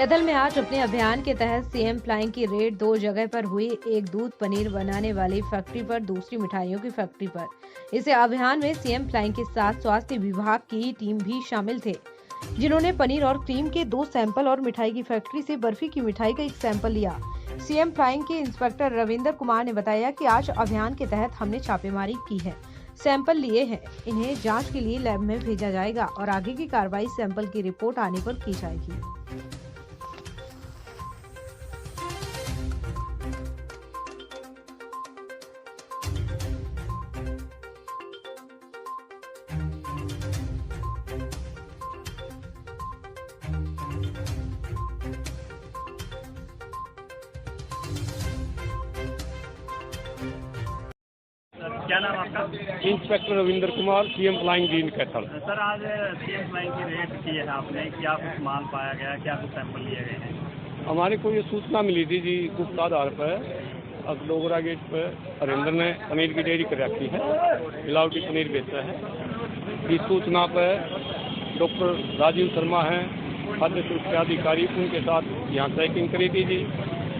कैथल में आज अपने अभियान के तहत सीएम फ्लाइंग की रेड 2 जगह पर हुई। एक दूध पनीर बनाने वाली फैक्ट्री पर, दूसरी मिठाइयों की फैक्ट्री पर। इस अभियान में सीएम फ्लाइंग के साथ स्वास्थ्य विभाग की टीम भी शामिल थे, जिन्होंने पनीर और क्रीम के 2 सैंपल और मिठाई की फैक्ट्री से बर्फी की मिठाई का 1 सैंपल लिया। सीएम फ्लाइंग के इंस्पेक्टर रविंदर कुमार ने बताया कि आज अभियान के तहत हमने छापेमारी की है, सैंपल लिए हैं, इन्हें जांच के लिए लैब में भेजा जाएगा और आगे की कार्रवाई सैंपल की रिपोर्ट आने पर की जाएगी। क्या नाम आपका? Inspector Ravinder Kumar, CM flying green Kaithal. Sir, आज सीएम फ्लाइंग की रेड की है आपने, क्या कुछ माल पाया गया, क्या कुछ सैंपल लिए गए हैं? हमारे को ये सूचना मिली थी जी, गुप्त आधार पर डोगरा गेट पर हरिंदर ने पनीर की डेयरी कर रखी है, मिलावटी पनीर बेचता है। इस सूचना पर डॉक्टर राजीव शर्मा हैं, खाद्य सुरक्षा अधिकारी, उनके साथ यहाँ चेकिंग करी थी जी।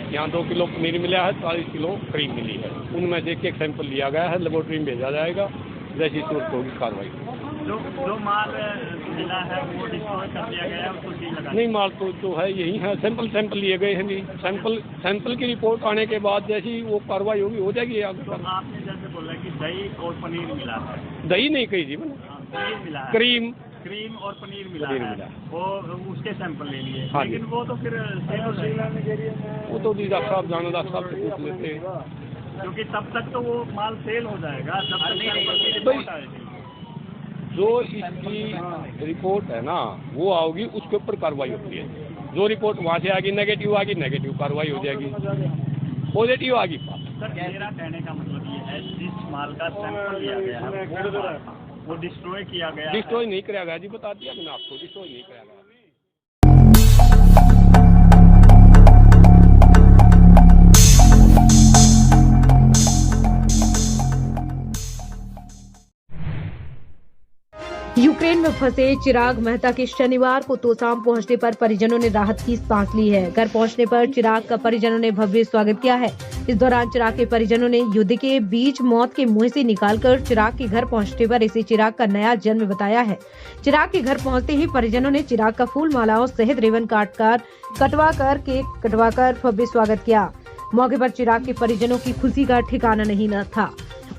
यहाँ 2 किलो पनीर मिला है, 40 किलो क्रीम मिली है। उनमें से एक सैंपल लिया गया है, लेबोरेटरी में भेजा जाएगा, जैसी सूरत होगी कार्रवाई। जो माल मिला है वो डिस्ट्रॉय कर दिया गया है, उसको सील लगा? नहीं, माल तो जो है यही है, सैंपल लिए गए हैं जी। सैंपल की रिपोर्ट आने के बाद जैसी वो कार्रवाई होगी हो जाएगी आगे। तो आपने जैसे बोला कि दही और पनीर मिला है? दही नहीं कही जी मैंने, पनीर मिला है, क्रीम और पनीर मिला है, वो उसके सैंपल ले लिए। हाँ, लेकिन वो तो फिर वो तो जी डॉक्टर साहब जानो, डॉक्टर साहब से पूछ लेते हैं, क्योंकि तब तक तो वो माल सेल हो जाएगा जब तक आएगी। जो इसकी रिपोर्ट है ना वो आओगी, उसके ऊपर कार्रवाई होती है। जो रिपोर्ट वहाँ से आएगी नेगेटिव नेगेटिव कार्रवाई हो जाएगी, पॉजिटिव आएगी। सर, मेरा कहने का मतलब ये है, जिस माल का सैंपल लिया गया है वो डिस्ट्रॉय किया गया? डिस्ट्रॉय नहीं कराया गया जी, बता दिया मैंने आपको, डिस्ट्रॉय नहीं कराया गया। यूक्रेन में फंसे चिराग मेहता के शनिवार को तोसाम पहुंचने पर परिजनों ने राहत की सांस ली है। घर पहुंचने पर चिराग का परिजनों ने भव्य स्वागत किया है। इस दौरान चिराग के परिजनों ने युद्ध के बीच मौत के मुंह से निकालकर चिराग के घर पहुंचने पर इसे चिराग का नया जन्म बताया है। चिराग के घर पहुंचते ही परिजनों ने चिराग का फूल मालाओं सहित रिबन कटवाकर केक कटवाकर भव्य स्वागत किया। मौके पर चिराग के परिजनों की खुशी का ठिकाना नहीं न था।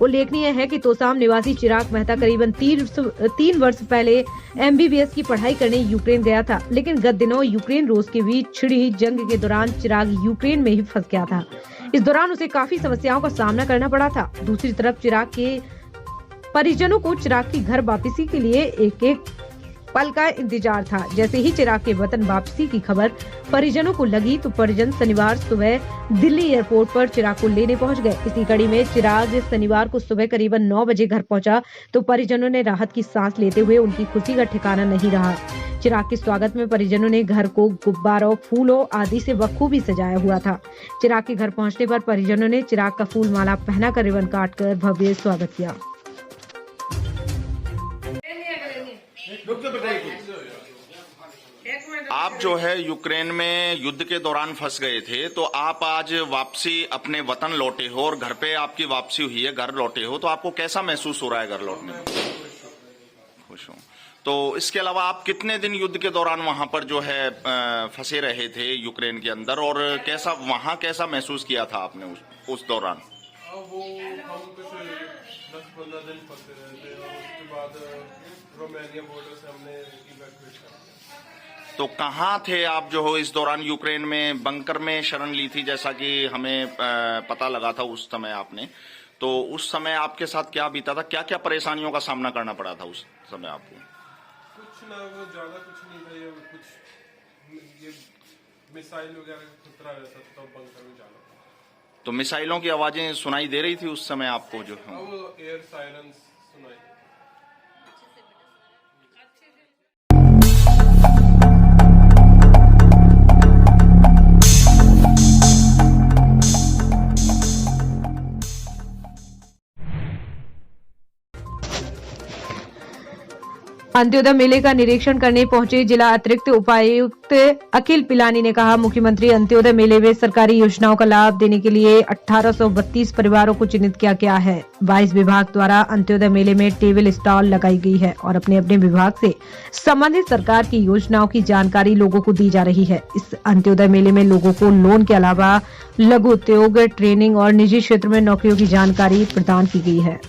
उल्लेखनीय है कि तोसाम निवासी चिराग मेहता करीबन 3 वर्ष पहले MBBS की पढ़ाई करने यूक्रेन गया था, लेकिन गत दिनों यूक्रेन रूस के बीच छिड़ी जंग के दौरान चिराग यूक्रेन में ही फंस गया था। इस दौरान उसे काफी समस्याओं का सामना करना पड़ा था। दूसरी तरफ चिराग के परिजनों को चिराग की घर वापसी के लिए एक पल का इंतजार था। जैसे ही चिराग के वतन वापसी की खबर परिजनों को लगी तो परिजन शनिवार सुबह दिल्ली एयरपोर्ट पर चिराग को लेने पहुंच गए। इसी कड़ी में चिराग शनिवार को सुबह करीबन 9 बजे घर पहुंचा तो परिजनों ने राहत की सांस लेते हुए उनकी खुशी का ठिकाना नहीं रहा। चिराग के स्वागत में परिजनों ने घर को गुब्बारों, फूलों आदि से बखूबी सजाया हुआ था। चिराग के घर पहुँचने पर परिजनों ने चिराग का फूल माला पहनाकर रिबन काटकर भव्य स्वागत किया। आप जो है यूक्रेन में युद्ध के दौरान फंस गए थे, तो आप आज वापसी अपने वतन लौटे हो और घर पे आपकी वापसी हुई है, घर लौटे हो, तो आपको कैसा महसूस हो रहा है घर लौटने में? खुश हूँ। तो इसके अलावा आप कितने दिन युद्ध के दौरान वहां पर जो है फंसे रहे थे यूक्रेन के अंदर, और कैसा महसूस किया था आपने उस दौरान? वो हम कुछ 10-15 दिन फंसे रहे थे और उसके बाद रोमानिया बॉर्डर से हमने इवैक्यूएट कर दिया। तो कहाँ थे आप जो हो इस दौरान? यूक्रेन में बंकर में शरण ली थी, जैसा कि हमें पता लगा था उस समय आपने। तो उस समय आपके साथ क्या बीता था, क्या क्या परेशानियों का सामना करना पड़ा था उस समय आपको? कुछ ना, वो ज्यादा कुछ नहीं था, ये कुछ ये मिसाइल वगैरह का खतरा रहता था, तो बंकर में जाना। तो मिसाइलों की आवाजें सुनाई दे रही थी उस समय आपको जो? वो एयर सायरन्स सुनाई। अंत्योदय मेले का निरीक्षण करने पहुंचे जिला अतिरिक्त उपायुक्त अखिल पिलानी ने कहा, मुख्यमंत्री अंत्योदय मेले में सरकारी योजनाओं का लाभ देने के लिए 1832 परिवारों को चिन्हित किया गया है। 22 विभाग द्वारा अंत्योदय मेले में टेबल स्टॉल लगाई गई है और अपने अपने विभाग से संबंधित सरकार की योजनाओं की जानकारी लोगों को दी जा रही है। इस अंत्योदय मेले में लोगों को लोन के अलावा लघु उद्योग, ट्रेनिंग और निजी क्षेत्र में नौकरियों की जानकारी प्रदान की गई है।